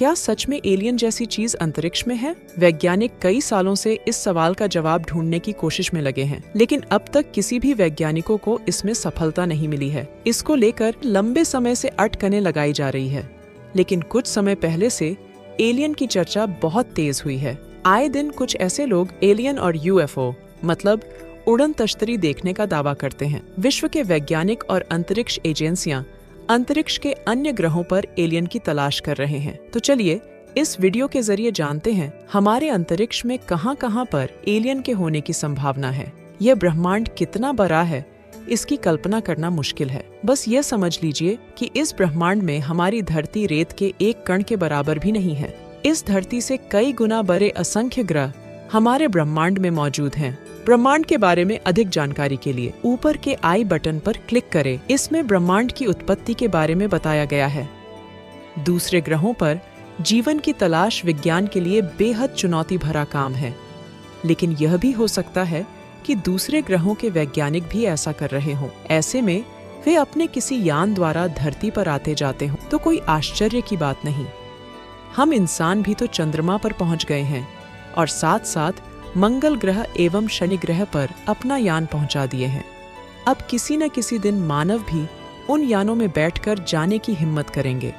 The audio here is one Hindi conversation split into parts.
क्या सच में एलियन जैसी चीज अंतरिक्ष में है? वैज्ञानिक कई सालों से इस सवाल का जवाब ढूंढने की कोशिश में लगे हैं, लेकिन अब तक किसी भी वैज्ञानिकों को इसमें सफलता नहीं मिली है। इसको लेकर लंबे समय से अटकलें लगाई जा रही है, लेकिन कुछ समय पहले से एलियन की चर्चा बहुत तेज हुई है। आए दिन कुछ ऐसे लोग एलियन और यूएफओ मतलब उड़न तश्तरी देखने का दावा करते हैं। विश्व के वैज्ञानिक और अंतरिक्ष एजेंसियां अंतरिक्ष के अन्य ग्रहों पर एलियन की तलाश कर रहे हैं। तो चलिए इस वीडियो के जरिए जानते हैं हमारे अंतरिक्ष में कहां-कहां पर एलियन के होने की संभावना है। यह ब्रह्मांड कितना बड़ा है, इसकी कल्पना करना मुश्किल है। बस ये समझ लीजिए कि इस ब्रह्मांड में हमारी धरती रेत के एक कण के बराबर भी नहीं है। इस धरती से कई गुना बड़े असंख्य ग्रह हमारे ब्रह्मांड में मौजूद हैं। ब्रह्मांड के बारे में अधिक जानकारी के लिए ऊपर के आई बटन पर क्लिक करें। इसमें ब्रह्मांड की उत्पत्ति के बारे में बताया गया है। दूसरे ग्रहों पर जीवन की तलाश विज्ञान के लिए बेहद चुनौती भरा काम है, लेकिन यह भी हो सकता है कि दूसरे ग्रहों के वैज्ञानिक भी ऐसा कर रहे हों। ऐसे में वे अपने किसी यान द्वारा धरती पर आते जाते हों तो कोई आश्चर्य की बात नहीं। हम इंसान भी तो चंद्रमा पर पहुंच गए हैं और साथ साथ मंगल ग्रह एवं शनि ग्रह पर अपना यान पहुंचा दिए हैं। अब किसी न किसी दिन मानव भी उन यानों में बैठकर जाने की हिम्मत करेंगे।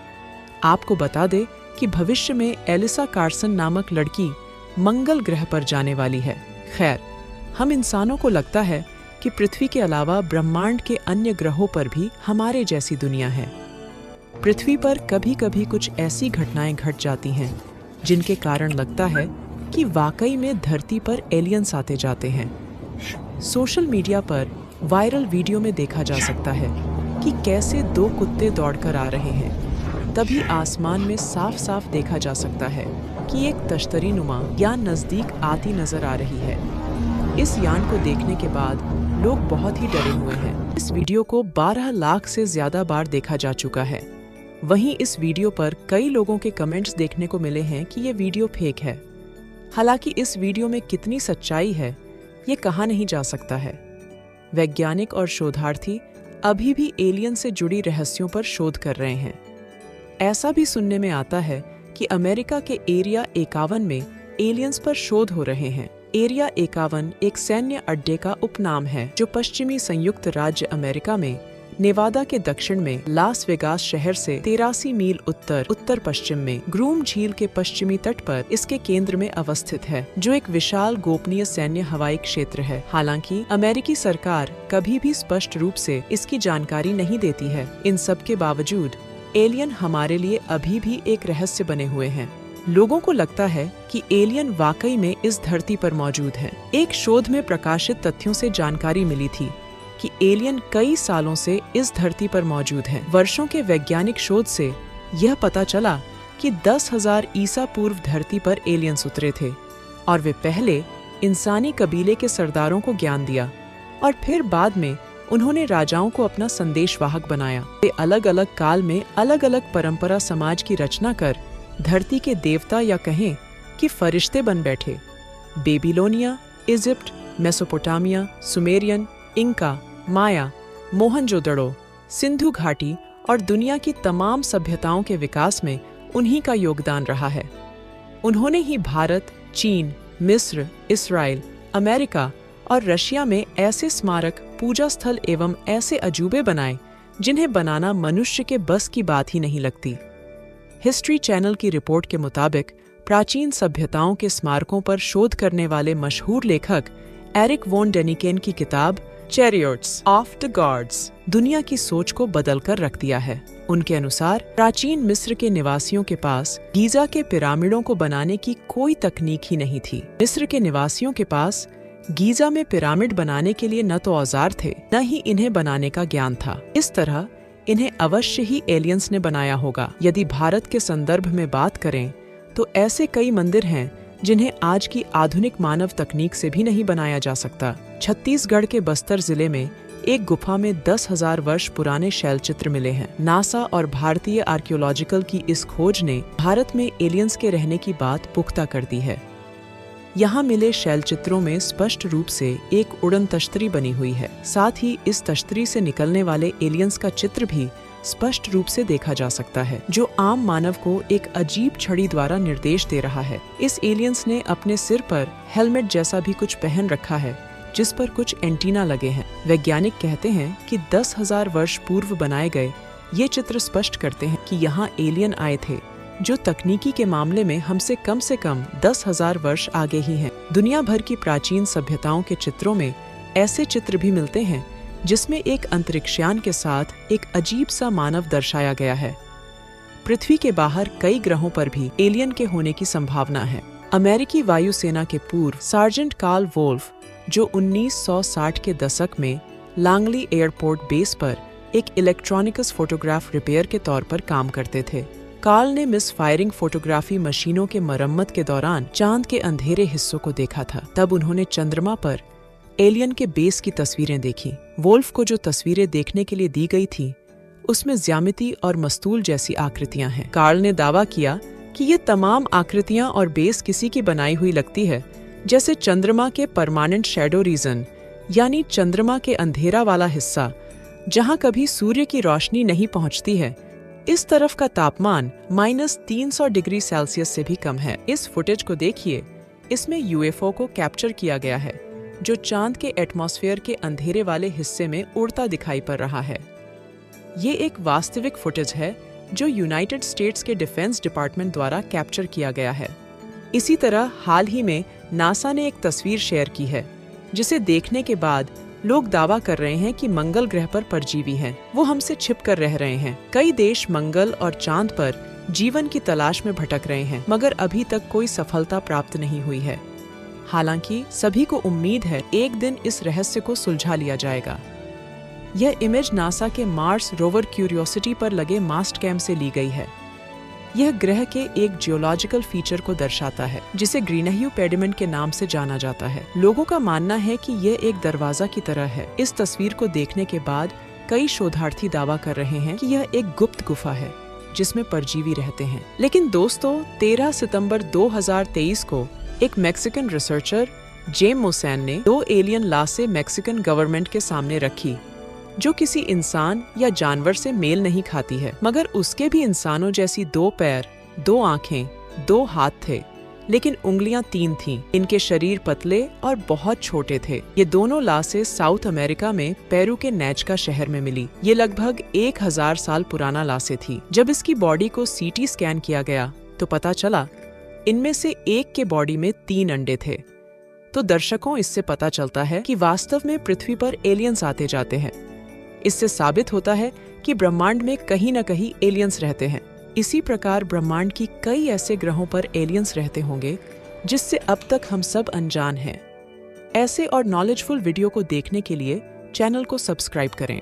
आपको बता दे कि भविष्य में एलिसा कार्सन नामक लड़की मंगल ग्रह पर जाने वाली है। खैर, हम इंसानों को लगता है कि पृथ्वी के अलावा ब्रह्मांड के अन्य ग्रहों पर भी हमारे जैसी दुनिया है। पृथ्वी पर कभी कभी कुछ ऐसी घटनाएं घट जाती हैं जिनके कारण लगता है कि वाकई में धरती पर एलियंस आते जाते हैं। सोशल मीडिया पर वायरल वीडियो में देखा जा सकता है कि कैसे दो कुत्ते दौड़कर आ रहे हैं। तभी आसमान में साफ साफ देखा जा सकता है कि एक तश्तरी नुमा यान नजदीक आती नजर आ रही है। इस यान को देखने के बाद लोग बहुत ही डरे हुए हैं। इस वीडियो को 12 लाख से ज्यादा बार देखा जा चुका है। वहीं इस वीडियो पर कई लोगों के कमेंट्स देखने को मिले हैं कि ये वीडियो फेक है। हालांकि इस वीडियो में कितनी सच्चाई है ये कहा नहीं जा सकता है। वैज्ञानिक और शोधार्थी अभी भी एलियन से जुड़ी रहस्यों पर शोध कर रहे हैं। ऐसा भी सुनने में आता है कि अमेरिका के एरिया 51 में एलियंस पर शोध हो रहे हैं। एरिया 51 एक सैन्य अड्डे का उपनाम है जो पश्चिमी संयुक्त राज्य अमेरिका में नेवादा के दक्षिण में लास वेगास शहर से 83 मील उत्तर पश्चिम में ग्रूम झील के पश्चिमी तट पर इसके केंद्र में अवस्थित है, जो एक विशाल गोपनीय सैन्य हवाई क्षेत्र है। हालांकि अमेरिकी सरकार कभी भी स्पष्ट रूप से इसकी जानकारी नहीं देती है। इन सब के बावजूद एलियन हमारे लिए अभी भी एक रहस्य बने हुए हैं। लोगों को लगता है कि एलियन वाकई में इस धरती पर मौजूद है। एक शोध में प्रकाशित तथ्यों से जानकारी मिली थी कि एलियन कई सालों से इस धरती पर मौजूद हैं। वर्षों के वैज्ञानिक शोध से यह पता चला कि 10,000 ईसा पूर्व धरती पर एलियंस उतरे थे और वे पहले इंसानी कबीले के सरदारों को ज्ञान दिया और फिर बाद में उन्होंने राजाओं को अपना संदेशवाहक बनाया। वे अलग अलग काल में अलग अलग परंपरा समाज की रचना कर धरती के देवता या कहें कि फरिश्ते बन बैठे। Babylonia, Egypt, Mesopotamia, Sumerian, Inca, Maya, Mohenjodaro, Sindhu घाटी और दुनिया की तमाम सभ्यताओं के विकास में उन्हीं का योगदान रहा है। उन्होंने ही भारत, चीन, मिस्र, इस्राएल, अमेरिका और रशिया में ऐसे स्मारक, पूजा स्थल एवं ऐसे अजूबे बनाए जिन्हें बनाना मनुष्य के बस की बात ही नहीं लगती। हिस्ट्री चैनल की रिपोर्ट के मुताबिक प्राचीन सभ्यताओं के स्मारकों पर शोध करने वाले मशहूर लेखक एरिक वॉन डेनिकेन की किताब चैरियट्स ऑफ द गॉड्स दुनिया की सोच को बदल कर रख दिया है। उनके अनुसार प्राचीन मिस्र के निवासियों के पास गीजा के पिरामिडों को बनाने की कोई तकनीक ही नहीं थी। मिस्र के निवासियों के पास गीजा में पिरामिड बनाने के लिए न तो औजार थे, न ही इन्हें बनाने का ज्ञान था। इस तरह इन्हें अवश्य ही एलियंस ने बनाया होगा। यदि भारत के संदर्भ में बात करें तो ऐसे कई मंदिर हैं जिन्हें आज की आधुनिक मानव तकनीक से भी नहीं बनाया जा सकता। छत्तीसगढ़ के बस्तर जिले में एक गुफा में 10,000 वर्ष पुराने शैलचित्र मिले हैं। नासा और भारतीय आर्कियोलॉजिकल की इस खोज ने भारत में एलियंस के रहने की बात पुख्ता कर दी है। यहाँ मिले शैलचित्रों में स्पष्ट रूप से एक उड़न तश्तरी बनी हुई है। साथ ही इस तश्तरी से निकलने वाले एलियंस का चित्र भी स्पष्ट रूप से देखा जा सकता है, जो आम मानव को एक अजीब छड़ी द्वारा निर्देश दे रहा है। इस एलियंस ने अपने सिर पर हेलमेट जैसा भी कुछ पहन रखा है, जिस पर कुछ एंटीना लगे हैं। वैज्ञानिक कहते हैं कि 10,000 वर्ष पूर्व बनाए गए ये चित्र स्पष्ट करते हैं कि यहाँ एलियन आए थे, जो तकनीकी के मामले में हमसे कम से कम 10,000 वर्ष आगे ही हैं। दुनिया भर की प्राचीन सभ्यताओं के चित्रों में ऐसे चित्र भी मिलते हैं जिसमें एक अंतरिक्षयान के साथ एक अजीब सा मानव दर्शाया गया है। पृथ्वी के बाहर कई ग्रहों पर भी एलियन के होने की संभावना है। अमेरिकी वायुसेना के पूर्व सार्जेंट कार्ल वोल्फ, जो 1960 के दशक में लैंगली एयरपोर्ट बेस पर एक इलेक्ट्रॉनिक्स फोटोग्राफ रिपेयर के तौर पर काम करते थे। कार्ल ने मिसफायरिंग फोटोग्राफी मशीनों के मरम्मत के दौरान चांद के अंधेरे हिस्सों को देखा था। तब उन्होंने चंद्रमा पर एलियन के बेस की तस्वीरें देखी। वोल्फ को जो तस्वीरें देखने के लिए दी गई थी, उसमें ज्यामिति और मस्तूल जैसी आकृतियां हैं। कार्ल ने दावा किया कि ये तमाम आकृतियां और बेस किसी की बनाई हुई लगती है, जैसे चंद्रमा के परमानेंट शैडो रीजन, यानी चंद्रमा के अंधेरा वाला हिस्सा जहां कभी सूर्य की रोशनी नहीं पहुंचती है। इस तरफ का तापमान -300 डिग्री सेल्सियस से भी कम है। इस फुटेज को देखिए, इसमें यूएफओ को कैप्चर किया गया है, जो चांद के एटमॉस्फेयर के अंधेरे वाले हिस्से में उड़ता दिखाई पड़ रहा है। ये एक वास्तविक फुटेज है जो यूनाइटेड स्टेट्स के डिफेंस डिपार्टमेंट द्वारा कैप्चर किया गया है। इसी तरह हाल ही में नासा ने एक तस्वीर शेयर की है, जिसे देखने के बाद लोग दावा कर रहे हैं कि मंगल ग्रह पर परजीवी हैं। वो हमसे छिप कर रह रहे हैं। कई देश मंगल और चांद पर जीवन की तलाश में भटक रहे हैं, मगर अभी तक कोई सफलता प्राप्त नहीं हुई है। हालांकि सभी को उम्मीद है एक दिन इस रहस्य को सुलझा लिया जाएगा। यह इमेज नासा के मार्स रोवर क्यूरियोसिटी पर लगे मास्ट कैम से ली गई है। यह ग्रह के एक जियोलॉजिकल फीचर को दर्शाता है, जिसे ग्रीनह्यू पेडिमेंट के नाम से जाना जाता है। लोगों का मानना है कि यह एक दरवाजा की तरह है। इस तस्वीर को देखने के बाद कई शोधार्थी दावा कर रहे हैं कि यह एक गुप्त गुफा है जिसमें परजीवी रहते हैं। लेकिन दोस्तों, 13 सितंबर 2023 को एक मैक्सिकन रिसर्चर जेम मोसैन ने 2 एलियन लाशें मैक्सिकन गवर्नमेंट के सामने रखी, जो किसी इंसान या जानवर से मेल नहीं खाती है, मगर उसके भी इंसानों जैसी 2 पैर, 2 आंखें, 2 हाथ थे, लेकिन उंगलियां 3 थीं। इनके शरीर पतले और बहुत छोटे थे। ये दोनों लाशें साउथ अमेरिका में पेरू के नैजका शहर में मिली। ये लगभग 1000 साल पुराना लाशें थी। जब इसकी बॉडी को सीटी स्कैन किया गया तो पता चला इनमें से एक के बॉडी में 3 अंडे थे। तो दर्शकों, इससे पता चलता है कि वास्तव में पृथ्वी पर एलियंस आते जाते हैं। इससे साबित होता है कि ब्रह्मांड में कहीं न कहीं एलियंस रहते हैं। इसी प्रकार ब्रह्मांड की कई ऐसे ग्रहों पर एलियंस रहते होंगे जिससे अब तक हम सब अनजान हैं। ऐसे और नॉलेजफुल वीडियो को देखने के लिए चैनल को सब्सक्राइब करें।